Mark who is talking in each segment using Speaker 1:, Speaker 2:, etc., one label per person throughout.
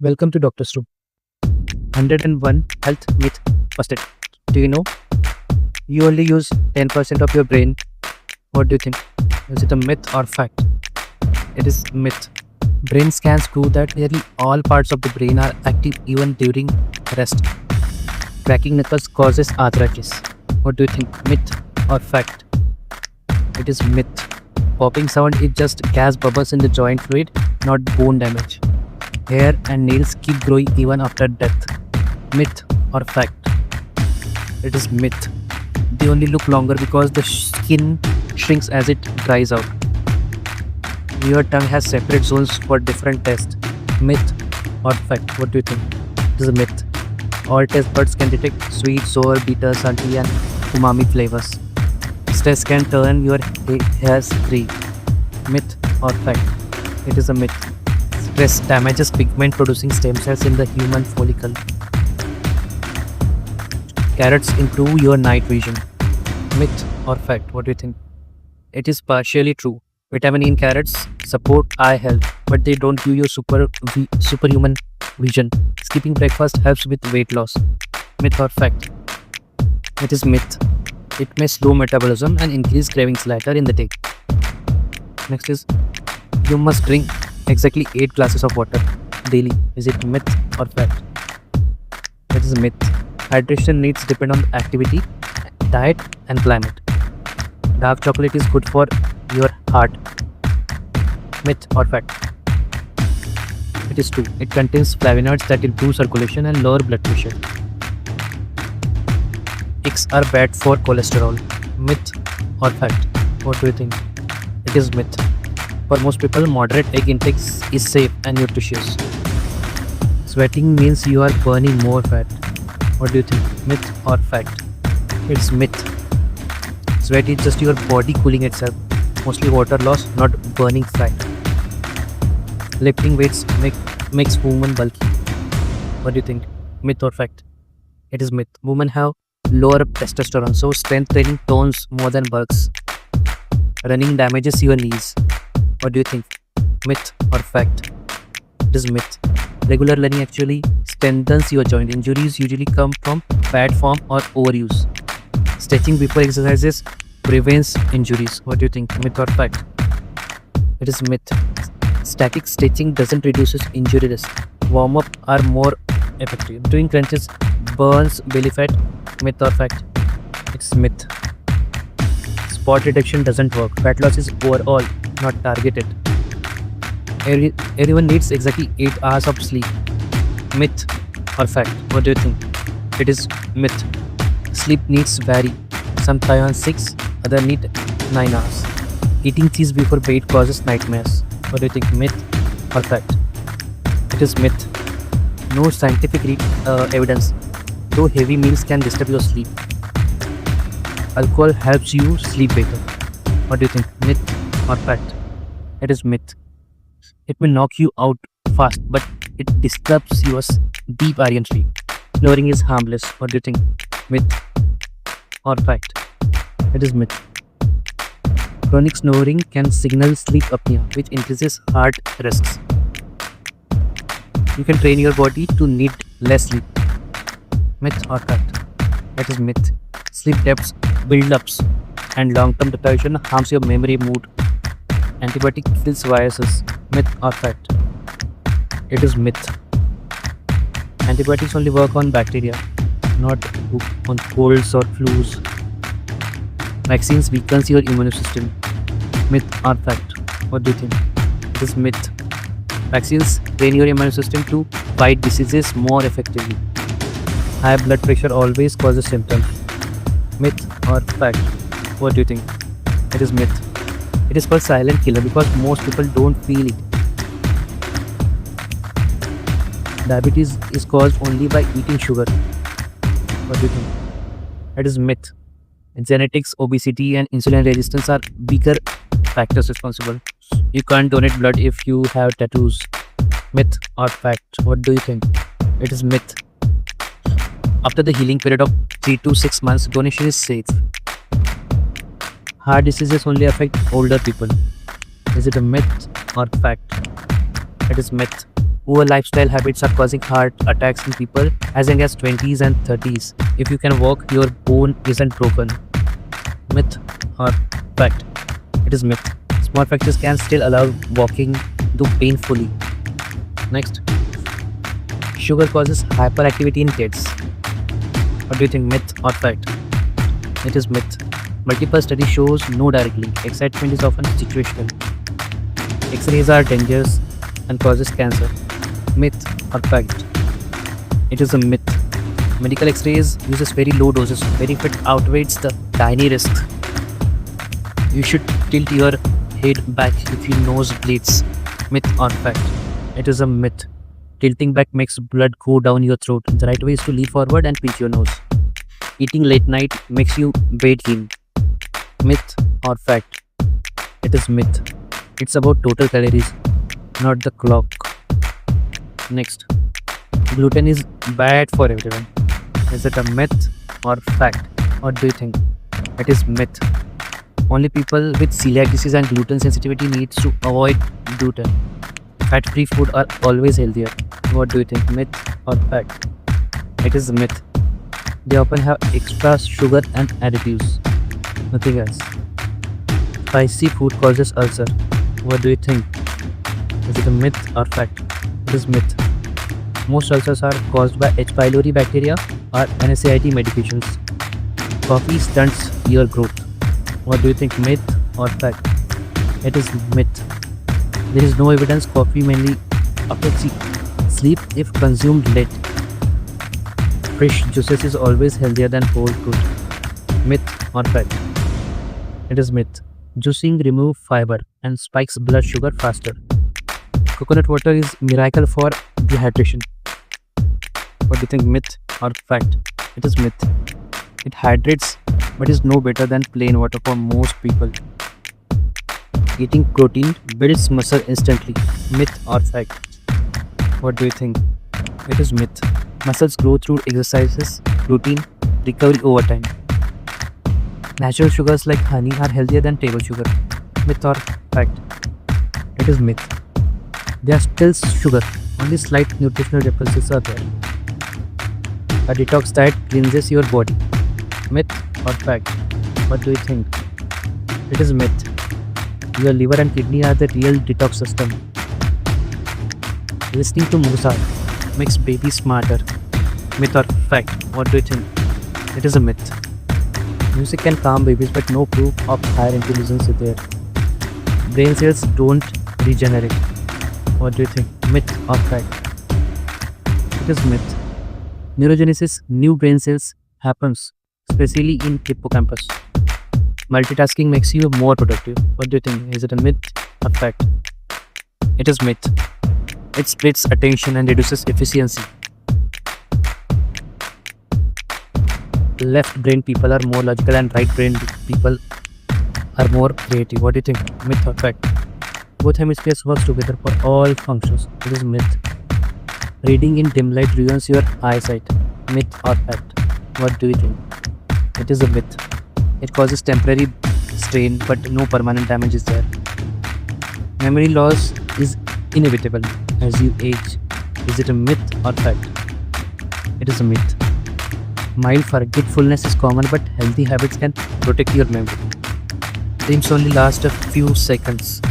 Speaker 1: Welcome to Doctor's Room. 101 Health Myth Busted. Do you know you only use 10% of your brain? What do you think? Is it a myth or fact? It is myth. Brain scans prove that nearly all parts of the brain are active even during rest. Cracking knuckles causes arthritis. What do you think? Myth or fact? It is myth. Popping sound is just gas bubbles in the joint fluid, not bone damage. Hair and nails keep growing even after death. Myth or fact? It is myth. They only look longer because the skin shrinks as it dries out. Your tongue has separate zones for different tastes. Myth or fact? What do you think? It is a myth. All taste buds can detect sweet, sour, bitter, salty, and umami flavors. Stress can turn your hairs gray. Myth or fact? It is a myth. Stress damages pigment producing stem cells in the human follicle. Carrots improve your night vision. Myth or fact? What do you think? It is partially true. Vitamin E in carrots support eye health, but they don't give you superhuman vision. Skipping breakfast helps with weight loss. Myth or fact? It is myth. It may slow metabolism and increase cravings later in the day. Next is, you must drink exactly 8 glasses of water daily. Is it myth or fact? It is a myth. Hydration needs depend on activity, diet, and climate. Dark chocolate is good for your heart. Myth or fact? It is true. It contains flavonoids that improve circulation and lower blood pressure. Eggs are bad for cholesterol. Myth or fact? What do you think? It is myth. For most people, moderate egg intake is safe and nutritious. Sweating means you are burning more fat. What do you think? Myth or fact? It's myth. Sweat is just your body cooling itself. Mostly water loss, not burning fat. Lifting weights makes women bulky. What do you think? Myth or fact? It is myth. Women have lower testosterone, so strength training tones more than bulks. Running damages your knees. What do you think? Myth or fact? It is myth. Regular running actually strengthens your joint. Injuries usually come from bad form or overuse. Stretching before exercises prevents injuries. What do you think? Myth or fact? It is myth. Static stretching doesn't reduce injury risk. Warm-up are more effective. Doing crunches burns belly fat. Myth or fact? It's myth. Spot reduction doesn't work. Fat loss is overall, not targeted. Everyone needs exactly 8 hours of sleep. Myth or fact? What do you think? It is myth. Sleep needs vary. Some thrive on 6, others need 9 hours. Eating cheese before bed causes nightmares. What do you think? Myth or fact? It is myth. No scientific evidence, though heavy meals can disturb your sleep. Alcohol helps you sleep better. What do you think? Myth or fact? It is myth. It will knock you out fast, but it disturbs your deep REM sleep. Snoring is harmless. What do you think? Myth or fact? It is myth. Chronic snoring can signal sleep apnea, which increases heart risks. You can train your body to need less sleep. Myth or fact? It is myth. Sleep debts, build-ups, and long-term deprivation harms your memory, mood. Antibiotic kills viruses. Myth or fact? It is myth. Antibiotics only work on bacteria, not on colds or flus. Vaccines weakens your immune system. Myth or fact? What do you think? It is myth. Vaccines train your immune system to fight diseases more effectively. High blood pressure always causes symptoms. Myth or fact? What do you think? It is myth. It is called silent killer because most people don't feel it. Diabetes is caused only by eating sugar. What do you think? It is myth. Genetics, obesity, and insulin resistance are bigger factors responsible. You can't donate blood if you have tattoos. Myth or fact? What do you think? It is myth. After the healing period of 3 to 6 months, donation is safe. Heart diseases only affect older people. Is it a myth or fact? It is myth. Poor lifestyle habits are causing heart attacks in people as young as 20s and 30s. If you can walk, your bone isn't broken. Myth or fact? It is myth. Small fractures can still allow walking, though painfully. Next, sugar causes hyperactivity in kids. What do you think, myth or fact? It is myth. Multiple study shows no directly. Excitement is often situational. X-rays are dangerous and causes cancer. Myth or fact? It is a myth. Medical X-rays uses very low doses. Benefit outweighs the tiny risk. You should tilt your head back if your nose bleeds. Myth or fact? It is a myth. Tilting back makes blood go down your throat. The right way is to lean forward and pinch your nose. Eating late night makes you weight gain. Myth or fact? It is myth. It's about total calories, not the clock. Next, gluten is bad for everyone. Is it a myth or fact? What do you think? It is myth. Only people with celiac disease and gluten sensitivity needs to avoid gluten. Fat-free food are always healthier. What do you think? Myth or fact? It is a myth. They often have extra sugar and additives. Nothing else. Spicy food causes ulcer. What do you think? Is it a myth or fact? It is myth. Most ulcers are caused by H. pylori bacteria or NSAID medications. Coffee stunts ear growth. What do you think? Myth or fact? It is myth. There is no evidence coffee mainly affects sleep if consumed late. Fresh juices is always healthier than whole fruit. Myth or fact? It is myth. Juicing removes fiber and spikes blood sugar faster. Coconut water is miracle for dehydration. What do you think? Myth or fact? It is myth. It hydrates but is no better than plain water for most people. Eating protein builds muscle instantly. Myth or fact? What do you think? It is myth. Muscles grow through exercises, routine, recovery over time. Natural sugars like honey are healthier than table sugar. Myth or fact? It is myth. They are still sugar, only slight nutritional differences are there. A detox diet cleanses your body. Myth or fact? What do you think? It is myth. Your liver and kidney are the real detox system. Listening to Mozart makes babies smarter. Myth or fact? What do you think? It is a myth. Music can calm babies, but no proof of higher intelligence is there. Brain cells don't regenerate. What do you think? Myth or fact? It is myth. Neurogenesis, new brain cells, happens, especially in hippocampus. Multitasking makes you more productive. What do you think? Is it a myth or fact? It is myth. It splits attention and reduces efficiency. Left brain people are more logical and right brain people are more creative. What do you think? Myth or fact? Both hemispheres work together for all functions. It is myth. Reading in dim light ruins your eyesight. Myth or fact? What do you think? It is a myth. It causes temporary strain but no permanent damage is there. Memory loss is inevitable as you age. Is it a myth or fact? It is a myth. Mild forgetfulness is common, but healthy habits can protect your memory. Dreams only last a few seconds.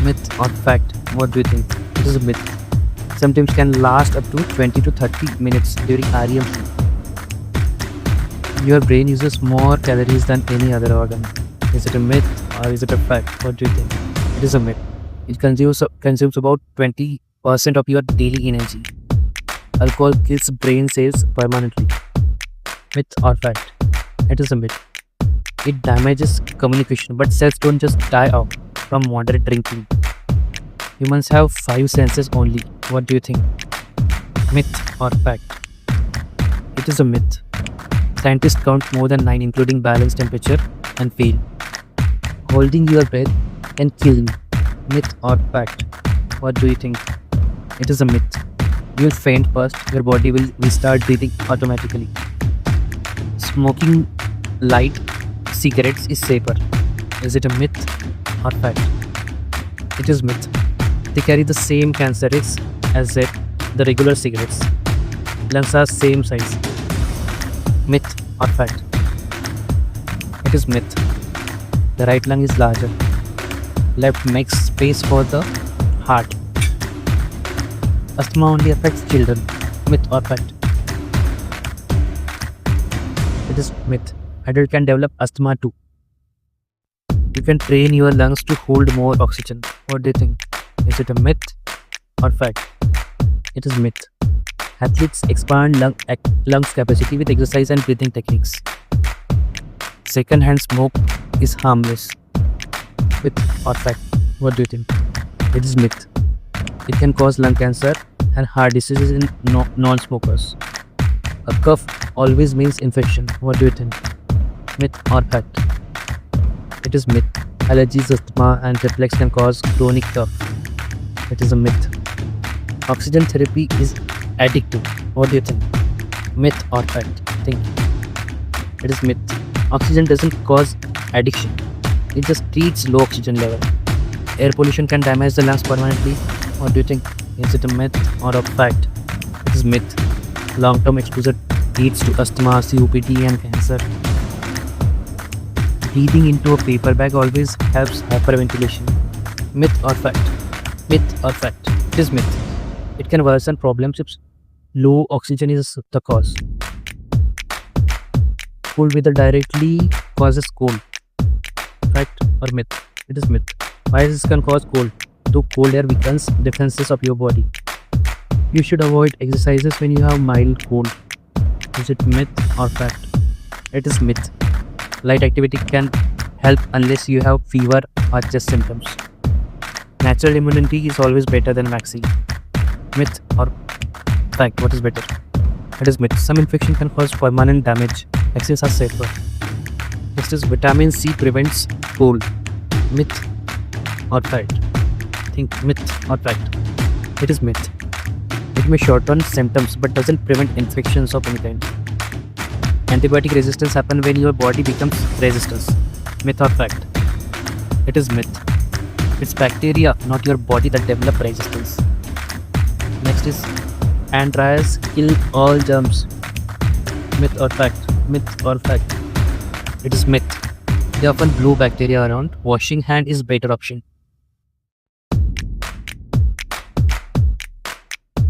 Speaker 1: Myth or fact? What do you think? It is a myth. Some dreams can last up to 20 to 30 minutes during REM sleep. Your brain uses more calories than any other organ. Is it a myth or is it a fact? What do you think? It is a myth. It consumes about 20% of your daily energy. Alcohol kills brain cells permanently. Myth or fact? It is a myth. It damages communication, but cells don't just die off from moderate drinking. Humans have 5 senses only. What do you think? Myth or fact? It is a myth. Scientists count more than 9, including balance, temperature, and feel. Holding your breath can kill you. Myth or fact? What do you think? It is a myth. You will faint first, your body will restart breathing automatically. Smoking light cigarettes is safer. Is it a myth or fact? It is myth. They carry the same cancer risks as Z, the regular cigarettes. Lungs are same size. Myth or fact? It is myth. The right lung is larger. Left makes space for the heart. Asthma only affects children. Myth or fact? It is myth. Adult can develop asthma too. You can train your lungs to hold more oxygen. What do you think? Is it a myth or fact? It is myth. Athletes expand lungs capacity with exercise and breathing techniques. Second-hand smoke is harmless. Myth or fact? What do you think? It is myth. It can cause lung cancer and heart diseases in non-smokers. A cough always means infection. What do you think? Myth or fact? It is myth. Allergies, asthma, and reflux can cause chronic cough. It is a myth. Oxygen therapy is addictive. What do you think? Myth or fact? Think. It is myth. Oxygen doesn't cause addiction. It just treats low oxygen level. Air pollution can damage the lungs permanently. What do you think? Is it a myth or a fact? It is myth. Long-term exposure leads to asthma, COPD, and cancer. Breathing into a paper bag always helps hyperventilation. Myth or fact? Myth or fact? It is myth. It can worsen problems if low oxygen is the cause. Cold weather directly causes cold. Fact or myth? It is myth. Viruses can cause cold. Though cold air weakens defenses of your body. You should avoid exercises when you have mild cold. Is it myth or fact? It is myth. Light activity can help unless you have fever or chest symptoms. Natural immunity is always better than vaccine. Myth or fact? What is better? It is myth. Some infection can cause permanent damage. Vaccines are safer. Next is vitamin C prevents cold. Myth or fact? Think myth or fact? It is myth. It may shorten symptoms but doesn't prevent infections of any kind. Antibiotic resistance happens when your body becomes resistant. Myth or fact? It is myth. It's bacteria, not your body, that develop resistance. Next is hand dryers kill all germs. Myth or fact? Myth or fact? It is myth. They often blow bacteria around. Washing hand is better option.